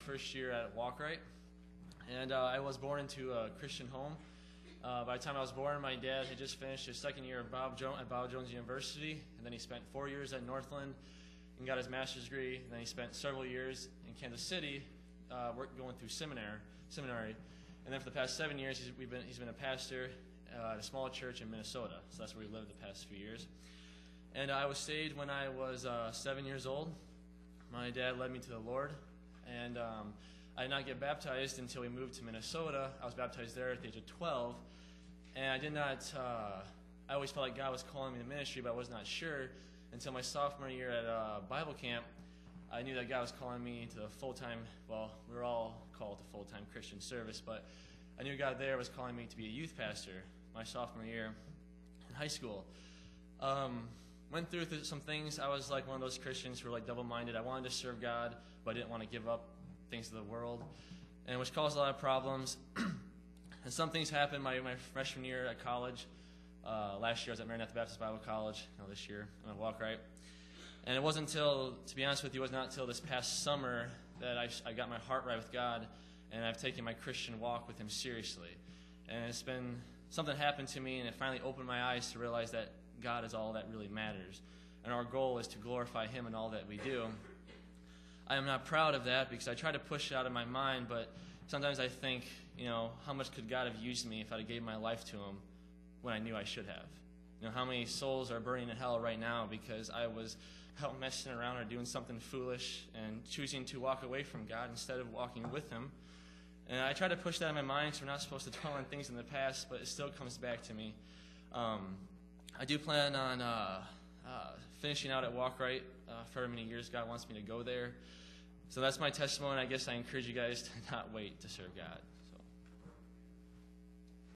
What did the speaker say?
first year at Walk Right, and I was born into a Christian home. By the time I was born, my dad had just finished his second year at Bob Jones University, and then he spent 4 years at Northland and got his master's degree. And then he spent several years in Kansas City going through seminary. And then for the past 7 years, he's been a pastor at a small church in Minnesota. So that's where we lived the past few years. And I was saved when I was 7 years old. My dad led me to the Lord, and I did not get baptized until we moved to Minnesota. I was baptized there at the age of 12, and I did not, I always felt like God was calling me to ministry, but I was not sure until my sophomore year at Bible camp. I knew that God was calling me to the full-time, well, we were all called to full-time Christian service, but I knew God there was calling me to be a youth pastor my sophomore year in high school. Went through some things. I was like one of those Christians who were like double-minded. I wanted to serve God, but I didn't want to give up things of the world, and which caused a lot of problems. And some things happened my freshman year at college. Last year I was at Maranatha Baptist Bible College. This year I'm at Walk Right. And it wasn't until, to be honest with you, it was not until this past summer that I got my heart right with God, and I've taken my Christian walk with Him seriously. And it's been, something happened to me, and it finally opened my eyes to realize that God is all that really matters. And our goal is to glorify Him in all that we do. I am not proud of that because I try to push it out of my mind, but sometimes I think, how much could God have used me if I had gave my life to Him when I knew I should have? How many souls are burning in hell right now because I was out messing around or doing something foolish and choosing to walk away from God instead of walking with Him? And I try to push that in my mind because we're not supposed to dwell on things in the past, but it still comes back to me. I do plan on finishing out at Walk Right for many years. God wants me to go there. So that's my testimony. I guess I encourage you guys to not wait to serve God.